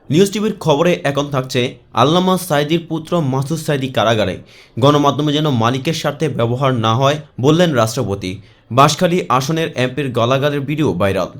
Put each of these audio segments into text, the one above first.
News টিভির খবরে এখন থাকছে আল্লামা সাঈদীর পুত্র মাসুদ সাঈদী কারাগারে, গণমাধ্যমে যেন মালিকের স্বার্থে ব্যবহার না হয় বললেন রাষ্ট্রপতি। বাঁশখালী আসনের এমপির গালাগালের ভিডিও ভাইরাল।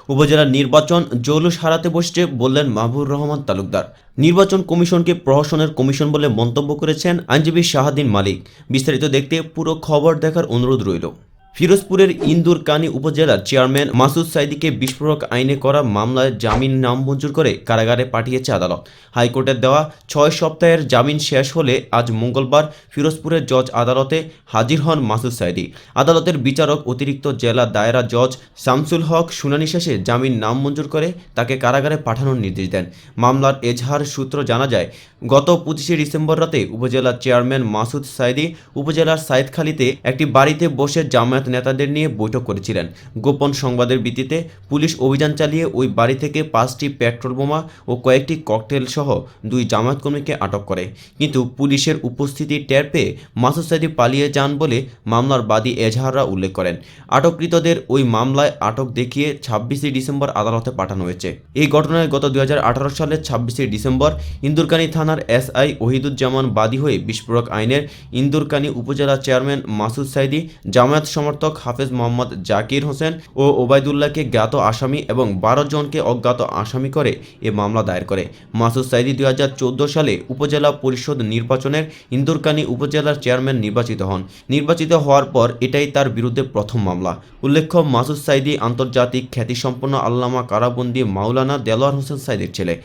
উপজেলার নির্বাচন জৌলুস হারাতে বসছে বললেন মাহবুবুর রহমান তালুকদার। নির্বাচন কমিশনকে প্রহসনের কমিশন বলে মন্তব্য করেছেন আইনজীবী শাহাদ্দিন মালিক। বিস্তারিত দেখতে পুরো খবর দেখার অনুরোধ রইল। ফিরোজপুরের ইন্দুরকানী উপজেলার চেয়ারম্যান মাসুদ সাঈদীকে বিস্ফোরক আইনে করা মামলায় জামিন নামঞ্জুর করে কারাগারে পাঠিয়েছে আদালত। হাইকোর্টের দেওয়া 6 সপ্তাহের জামিন শেষ হলে আজ মঙ্গলবার ফিরোজপুরের জজ আদালতে হাজির হন মাসুদ সাঈদী। আদালতের বিচারক অতিরিক্ত জেলা দায়রা জজ শামসুল হক শুনানি শেষে জামিন নামঞ্জুর করে তাকে কারাগারে পাঠানোর নির্দেশ দেন। মামলার এজাহার সূত্র জানা যায়, গত 25শে ডিসেম্বর রাতে উপজেলার চেয়ারম্যান মাসুদ সাঈদী উপজেলার সাইদখালীতে একটি বাড়িতে বসে জামায়াত নেতাদের নিয়ে বৈঠক করেছিলেন। গোপন সংবাদের ভিত্তিতে পুলিশ অভিযান চালিয়ে ওই বাড়ি থেকে 5টি পেট্রোল বোমা ও কয়েকটি ককটেল সহ 2 জামায়াত কর্মীকে আটক করে। কিন্তু পুলিশের উপস্থিতি টের পেয়ে মাসুদ সাঈদী পালিয়ে যান বলে মামলার বাদী এজাহাররা উল্লেখ করেন। আটককৃতদের ওই মামলায় আটক দেখিয়ে 26শে ডিসেম্বর আদালতে পাঠানো হয়েছে। এই ঘটনায় গত 2018 সালের 26শে ডিসেম্বর ইন্দুরকানী থানার এসআই ওহিদুজ্জামান বাদী হয়ে বিস্ফোরক আইনের ইন্দুরকানী উপজেলা চেয়ারম্যান মাসুদ সাঈদী, জামায়াত সমর্থক হাফেজ মোহাম্মদ জাকির হোসেন ও ওবায়দুল্লাহকে জ্ঞাত আসামি এবং 12 জনকে অজ্ঞাত আসামি করে এ মামলা দায়ের করে। মাসুদ সাঈদী 2014 সালে উপজেলা পরিষদ নির্বাচনের ইন্দুরকানী উপজেলার চেয়ারম্যান নির্বাচিত হন। নির্বাচিত হওয়ার পর এটাই তার বিরুদ্ধে প্রথম মামলা। উল্লেখ্য, মাসুদ সাঈদী আন্তর্জাতিক খ্যাতিসম্পন্ন আল্লামা কারাবন্দী মাওলানা দেলোয়ার হোসেন সাঈদীর ছেলে।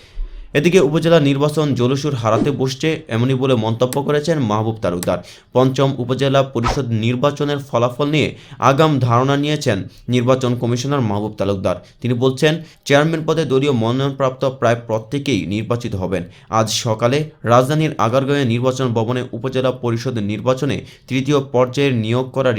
এদিকে উপজেলা নির্বাচন জৌলুসুর হারাতে বসছে এমনই বলে মন্তব্য করেছেন মাহবুব তালুকদার। 5ম উপজেলা পরিষদ নির্বাচনের ফলাফল নিয়ে আগাম ধারণা নিয়েছেন নির্বাচন কমিশনার মাহবুব তালুকদার। তিনি বলছেন, চেয়ারম্যান পদে দলীয় মনোনয়নপ্রাপ্ত প্রায় প্রত্যেকেই নির্বাচিত হবেন। আজ সকালে রাজধানীর আগারগাঁওয়ে নির্বাচন ভবনে উপজেলা পরিষদ নির্বাচনে 3য় পর্যায়ের নিয়োগ করা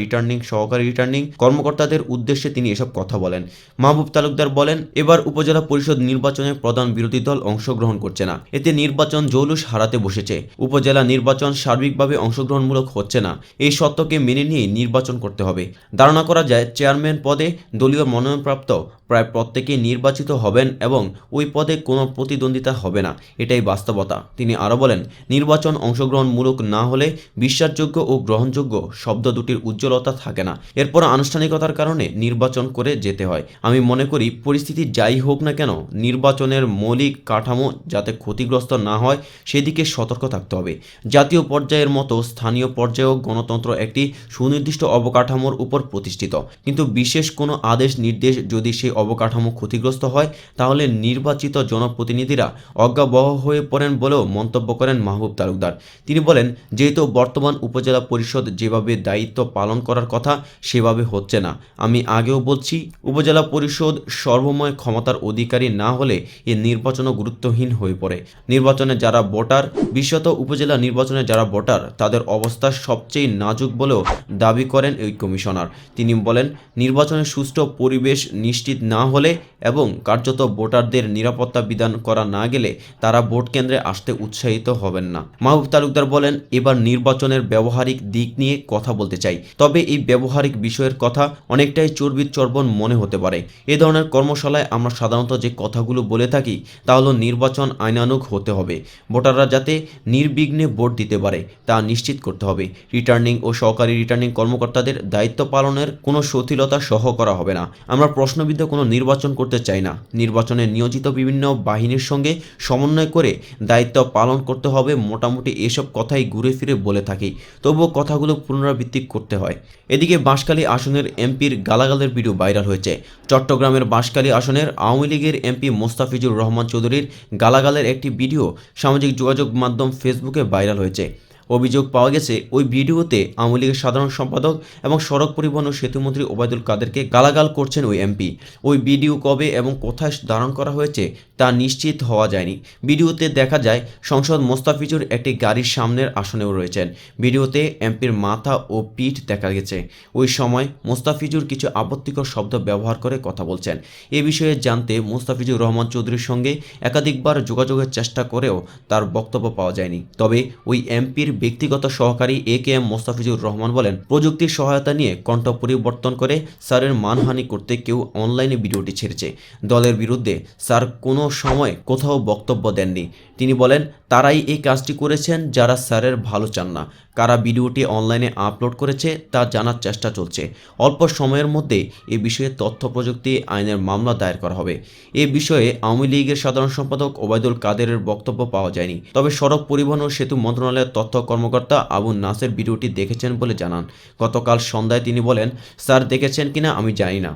সহকারী রিটার্নিং কর্মকর্তাদের উদ্দেশ্যে তিনি এসব কথা বলেন। মাহবুব তালুকদার বলেন, এবার উপজেলা পরিষদ নির্বাচনে প্রধান বিরোধী দল অংশগ্রহণ করছে না, এতে নির্বাচন জৌলুস হারাতে বসেছে। উপজেলা নির্বাচন সার্বিকভাবে অংশগ্রহণমূলক হচ্ছে না, এই সত্যকে মেনে নিয়ে নির্বাচন করতে হবে। ধারণা করা যায় চেয়ারম্যান পদে দলীয় মনোনয়নপ্রাপ্ত প্রায় প্রত্যেকেই নির্বাচিত হবেন এবং ওই পদে কোনো প্রতিদ্বন্দ্বিতা হবে না, এটাই বাস্তবতা। তিনি আরও বলেন, নির্বাচন অংশগ্রহণমূলক না হলে বিশ্বাসযোগ্য ও গ্রহণযোগ্য শব্দ দুটির উজ্জ্বলতা থাকে না। এরপর আনুষ্ঠানিকতার কারণে নির্বাচন করে যেতে হয়। আমি মনে করি পরিস্থিতি যাই হোক না কেন, নির্বাচনের মৌলিক কাঠামো যাতে ক্ষতিগ্রস্ত না হয় সেদিকে সতর্ক থাকতে হবে। জাতীয় পর্যায়ের মতো স্থানীয় পর্যায়েও গণতন্ত্র একটি সুনির্দিষ্ট অবকাঠামোর উপর প্রতিষ্ঠিত, কিন্তু বিশেষ কোনো আদেশ নির্দেশ যদি সেই অবকাঠামো ক্ষতিগ্রস্ত হয় তাহলে নির্বাচিত জনপ্রতিনিধিরা অজ্ঞাবহ হয়ে পড়েন বলেও মন্তব্য করেন মাহবুব তালুকদার। তিনি বলেন, যেহেতু বর্তমান উপজেলা পরিষদ যেভাবে দায়িত্ব পালন করার কথা সেভাবে হচ্ছে না। আমি আগেও বলছি, উপজেলা পরিষদ সর্বময় ক্ষমতার অধিকারী না হলে এ নির্বাচনও গুরুত্বহীন হয়ে পড়ে। নির্বাচনে যারা ভোটার, বিশেষত উপজেলা নির্বাচনে যারা ভোটার, তাদের অবস্থা সবচেয়ে নাজুক বলেও দাবি করেন এই কমিশনার। তিনি বলেন, নির্বাচনের সুষ্ঠু পরিবেশ নিশ্চিত না হলে এবং কার্যত ভোটারদের নিরাপত্তা বিধান করা না গেলে তারা ভোট কেন্দ্রে আসতে উৎসাহিত হবেন না। মাহবুব তালুকদার বলেন, এবার নির্বাচনের ব্যবহারিক দিক নিয়ে কথা বলতে চাই, তবে এই ব্যবহারিক বিষয়ের কথা অনেকটাই চর্বিত চর্বণ মনে হতে পারে। এ ধরনের কর্মশালায় আমরা সাধারণত যে কথাগুলো বলে থাকি তা হলো নির্বাচন আইনানুগ হতে হবে, ভোটাররা যাতে নির্বিঘ্নে ভোট দিতে পারে তা নিশ্চিত করতে হবে। রিটার্নিং ও সহকারী রিটার্নিং কর্মকর্তাদের দায়িত্ব পালনের কোনো শিথিলতা সহ করা হবে না। আমরা প্রশ্নবিদ্ধ কোনো নির্বাচন করতে চাই না। নির্বাচনে নিয়োজিত বিভিন্ন বাহিনীর সঙ্গে সমন্বয় করে দায়িত্ব পালন করতে হবে। মোটামুটি এসব কথাই ঘুরে ফিরে বলে থাকি, তবুও কথাগুলো পুনরাবৃত্তি করতে হয়। এদিকে বাঁশখালী আসনের এমপির গালাগালের ভিডিও ভাইরাল হয়েছে। চট্টগ্রামের বাঁশখালী আসনের আওয়ামী লীগের এমপি মোস্তাফিজুর রহমান চৌধুরীর গালাগালের একটি ভিডিও সামাজিক যোগাযোগ মাধ্যম ফেসবুকে ভাইরাল হয়েছে। অভিযোগ পাওয়া গেছে, ওই ভিডিওতে আওয়ামী লীগের সাধারণ সম্পাদক এবং সড়ক পরিবহন ও সেতুমন্ত্রী ওবায়দুল কাদেরকে গালাগাল করছেন ওই এমপি। ওই ভিডিও কবে এবং কোথায় ধারণ করা হয়েছে তা নিশ্চিত হওয়া যায়নি। ভিডিওতে দেখা যায় সংসদ মোস্তাফিজুর একটি গাড়ির সামনের আসনেও রয়েছেন। ভিডিওতে এমপির মাথা ও পিঠ দেখা গেছে। ওই সময় মোস্তাফিজুর কিছু আপত্তিকর শব্দ ব্যবহার করে কথা বলছেন। এ বিষয়ে জানতে মোস্তাফিজুর রহমান চৌধুরীর সঙ্গে একাধিকবার যোগাযোগের চেষ্টা করেও তার বক্তব্য পাওয়া যায়নি। তবে ওই এমপির ব্যক্তিগত সহকারী AKM মোস্তাফিজুর রহমান বলেন, প্রযুক্তির সহায়তা নিয়ে কণ্ঠ পরিবর্তন করে স্যারের মানহানি করতে কেউ অনলাইনে ভিডিওটি ছেড়েছে। দলের বিরুদ্ধে স্যার কোনো সময় কোথাও বক্তব্য দেননি। তিনি বলেন, তারাই এই কাজটি করেছেন যারা স্যারের ভালো চান না। কারা ভিডিওটি অনলাইনে আপলোড করেছে তা জানার চেষ্টা চলছে। অল্প সময়ের মধ্যে এ বিষয়ে তথ্য প্রযুক্তি আইনের মামলা দায়ের করা হবে। এ বিষয়ে আওয়ামী লীগের সাধারণ সম্পাদক ওবায়দুল কাদেরের বক্তব্য পাওয়া যায়নি। তবে সড়ক পরিবহন ও সেতু মন্ত্রণালয়ের তথ্য কর্মকর্তা আবু নাসের ভিডিওটি দেখেছেন বলে জানান। গতকাল সন্ধ্যায় তিনি বলেন, স্যার দেখেছেন কিনা আমি জানি না।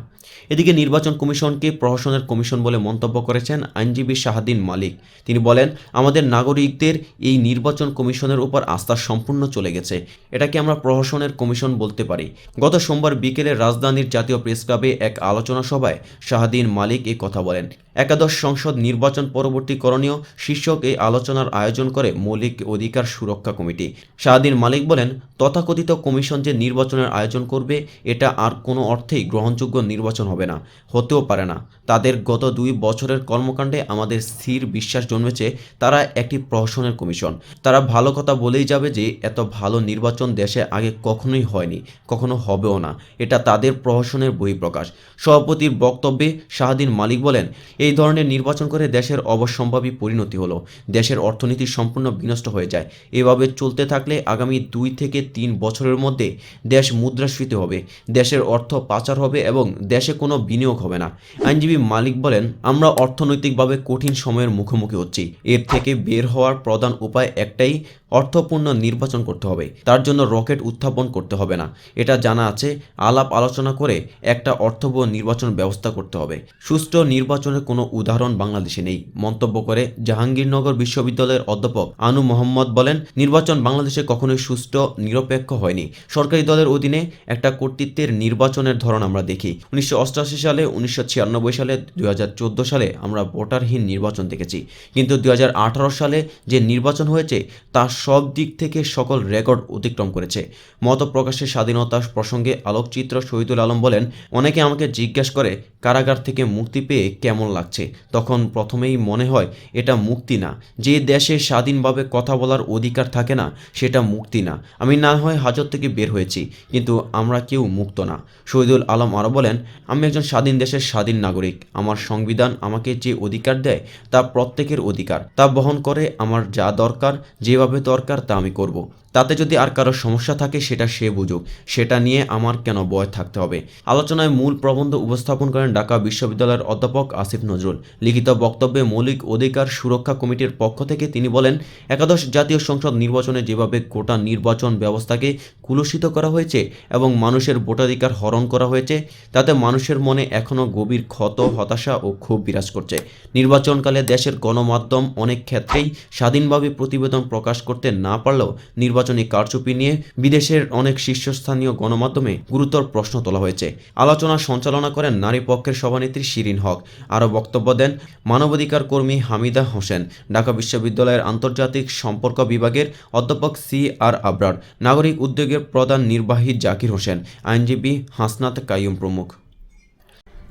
এদিকে নির্বাচন কমিশনকে প্রহসনের কমিশন বলে মন্তব্য করেছেন আইনজীবী শাহাদিন মালিক। তিনি বলেন, আমাদের নাগরিকদের এই নির্বাচন কমিশনের উপর আস্থা সম্পূর্ণ চলে গেছে। এটাকে আমরা প্রহসনের কমিশন বলতে পারি। গত সোমবার বিকেলে রাজধানীর জাতীয় প্রেস ক্লাবে এক আলোচনা সভায় শাহাদিন মালিক এই কথা বলেন। একাদশ সংসদ নির্বাচন পরবর্তী করণীয় শীর্ষক এই আলোচনার আয়োজন করে মৌলিক অধিকার সুরক্ষা কমিটি। শাহাদিন মালিক বলেন, তথাকথিত কমিশন যে নির্বাচনের আয়োজন করবে এটা আর কোনো অর্থেই গ্রহণযোগ্য নির্বাচন হবে না, হতেও পারে না। তাদের গত 2 বছরের কর্মকাণ্ডে আমাদের স্থির বিশ্বাস জন্মেছে তারা একটি প্রহসনের কমিশন। তারা ভালো কথা বলেই যাবে যে এত ভালো নির্বাচন দেশে আগে কখনোই হয়নি, কখনো হবেও না। এটা তাদের প্রহসনের বহিঃপ্রকাশ। সভাপতির বক্তব্যে শাহাদিন মালিক বলেন, এই ধরনের নির্বাচন করে দেশের অবশ্যম্ভাবী পরিণতি হলো। দেশের অর্থনীতি সম্পূর্ণ বিনষ্ট হয়ে যায়। এভাবে চলতে থাকলে আগামী 2 থেকে 3 বছরের মধ্যে দেশ মুদ্রাস্ফীতি হবে, দেশের অর্থ পাচার হবে এবং দেশে কোনো বিনিয়োগ হবে না। আইনজীবী মালিক বলেন, আমরা অর্থনৈতিকভাবে কঠিন সময়ের মুখোমুখি হচ্ছি। এর থেকে বের হওয়ার প্রধান উপায় একটাই, অর্থপূর্ণ নির্বাচন করতে হবে। তার জন্য রকেট উত্থাপন করতে হবে না, এটা জানা আছে। আলাপ আলোচনা করে একটা অর্থবহ নির্বাচন ব্যবস্থা করতে হবে। সুষ্ঠু নির্বাচনের কোনো উদাহরণ বাংলাদেশে নেই মন্তব্য করে জাহাঙ্গীরনগর বিশ্ববিদ্যালয়ের অধ্যাপক আনু মোহাম্মদ বলেন, নির্বাচন বাংলাদেশে কখনোই সুষ্ঠু নিরপেক্ষ হয়নি। সরকারি দলের অধীনে একটা কর্তৃত্বের নির্বাচনের ধরন আমরা দেখি। 1988 সালে, 1996 সালে, 2014 সালে আমরা ভোটারহীন নির্বাচন দেখেছি। কিন্তু 2018 সালে যে নির্বাচন হয়েছে তা সব দিক থেকে সকল রেকর্ড অতিক্রম করেছে। মত প্রকাশের স্বাধীনতা প্রসঙ্গে আলোকচিত্র শহীদুল আলম বলেন, অনেকে আমাকে জিজ্ঞাসা করে কারাগার থেকে মুক্তি পেয়ে কেমন লাগছে। তখন প্রথমেই মনে হয় এটা মুক্তি না। যে দেশে স্বাধীনভাবে কথা বলার অধিকার থাকে না সেটা মুক্তি না। আমি না হয় হাজত থেকে বের হয়েছি, কিন্তু আমরা কেউ মুক্ত না। শহীদুল আলম আরও বলেন, আমি একজন স্বাধীন দেশের স্বাধীন নাগরিক। আমার সংবিধান আমাকে যে অধিকার দেয় তা প্রত্যেকের অধিকার। তা বহন করে আমার যা দরকার, যেভাবে দরকার তা আমি করব। তাতে যদি আর কারো সমস্যা থাকে সেটা সে বুঝুক, সেটা নিয়ে আমার কেন ভয় থাকতে হবে। আলোচনায় মূল প্রবন্ধ উপস্থাপন করেন ঢাকা বিশ্ববিদ্যালয়ের অধ্যাপক আসিফ নজরুল। লিখিত বক্তব্যে মৌলিক অধিকার সুরক্ষা কমিটির পক্ষ থেকে তিনি বলেন, একাদশ জাতীয় সংসদ নির্বাচনে যেভাবে গোটা নির্বাচন ব্যবস্থাকে কুলুষিত করা হয়েছে এবং মানুষের ভোটাধিকার হরণ করা হয়েছে, তাতে মানুষের মনে এখনও গভীর ক্ষত, হতাশা ও ক্ষোভ বিরাজ করছে। নির্বাচনকালে দেশের গণমাধ্যম অনেক ক্ষেত্রেই স্বাধীনভাবে প্রতিবেদন প্রকাশ করতে না পারলেও নির্বাচনী কারচুপি নিয়ে বিদেশের অনেক শীর্ষস্থানীয় গণমাধ্যমে গুরুতর প্রশ্ন তোলা হয়েছে। আলোচনা সঞ্চালনা করেন নারী পক্ষের সভানেত্রী শিরিন হক। আরও বক্তব্য দেন মানবাধিকার কর্মী হামিদা হোসেন, ঢাকা বিশ্ববিদ্যালয়ের আন্তর্জাতিক সম্পর্ক বিভাগের অধ্যাপক CR আবরার, নাগরিক উদ্যোগের প্রধান নির্বাহী জাকির হোসেন, আইনজীবী হাসনাত কাইয়ুম প্রমুখ।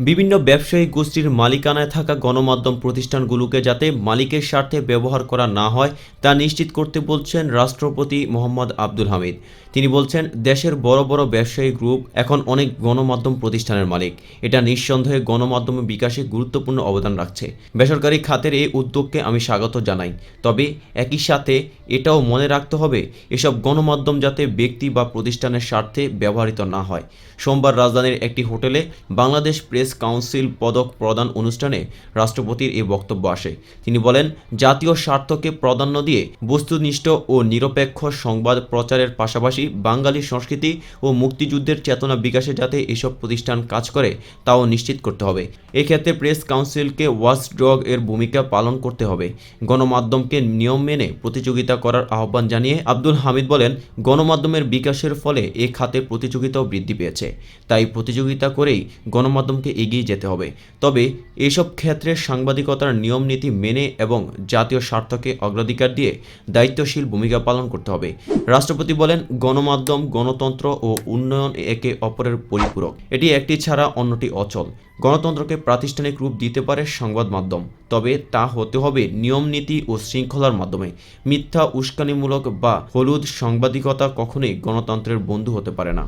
বিভিন্ন ব্যবসায়ী গোষ্ঠীর মালিকানায় থাকা গণমাধ্যম প্রতিষ্ঠানগুলোকে যাতে মালিকের স্বার্থে ব্যবহার করা না হয় তা নিশ্চিত করতে বলছেন রাষ্ট্রপতি মোহাম্মদ আব্দুল হামিদ। তিনি বলছেন, দেশের বড় বড় ব্যবসায়ী গ্রুপ এখন অনেক গণমাধ্যম প্রতিষ্ঠানের মালিক। এটা নিঃসন্দেহে গণমাধ্যমের বিকাশে গুরুত্বপূর্ণ অবদান রাখছে। বেসরকারি খাতের এই উদ্যোগকে আমি স্বাগত জানাই। তবে একই সাথে এটাও মনে রাখতে হবে, এসব গণমাধ্যম যাতে ব্যক্তি বা প্রতিষ্ঠানের স্বার্থে ব্যবহৃত না হয়। সোমবার রাজধানীর একটি হোটেলে বাংলাদেশ প্রেস কাউন্সিল পদক প্রদান অনুষ্ঠানে রাষ্ট্রপতির এই বক্তব্য আসে। তিনি বলেন, জাতীয় স্বার্থকে প্রাধান্য দিয়ে বস্তুনিষ্ঠ ও নিরপেক্ষ সংবাদ প্রচারের পাশাপাশি বাঙালি সংস্কৃতি ও মুক্তিযুদ্ধের চেতনা বিকাশে যাতে এসব প্রতিষ্ঠান কাজ করে তাও নিশ্চিত করতে হবে। এক্ষেত্রে প্রেস কাউন্সিলকে ওয়াচডগ এর ভূমিকা পালন করতে হবে। গণমাধ্যমকে নিয়ম মেনে প্রতিযোগিতা করার আহ্বান জানিয়ে আব্দুল হামিদ বলেন, গণমাধ্যমের বিকাশের ফলে এ খাতে প্রতিযোগিতাও বৃদ্ধি পেয়েছে। তাই প্রতিযোগিতা করেই গণমাধ্যমকে এগিয়ে যেতে হবে। তবে এসব ক্ষেত্রে সাংবাদিকতার নিয়ম নীতি মেনে এবং জাতীয় স্বার্থকে অগ্রাধিকার দিয়ে দায়িত্বশীল ভূমিকা পালন করতে হবে। রাষ্ট্রপতি বলেন, গণমাধ্যম, গণতন্ত্র ও উন্নয়ন একে অপরের পরিপূরক। এটি একটি ছাড়া অন্যটি অচল। গণতন্ত্রকে প্রাতিষ্ঠানিক রূপ দিতে পারে সংবাদ মাধ্যম, তবে তা হতে হবে নিয়ম নীতি ও শৃঙ্খলার মাধ্যমে। মিথ্যা, উস্কানিমূলক বা হলুদ সাংবাদিকতা কখনোই গণতন্ত্রের বন্ধু হতে পারে না।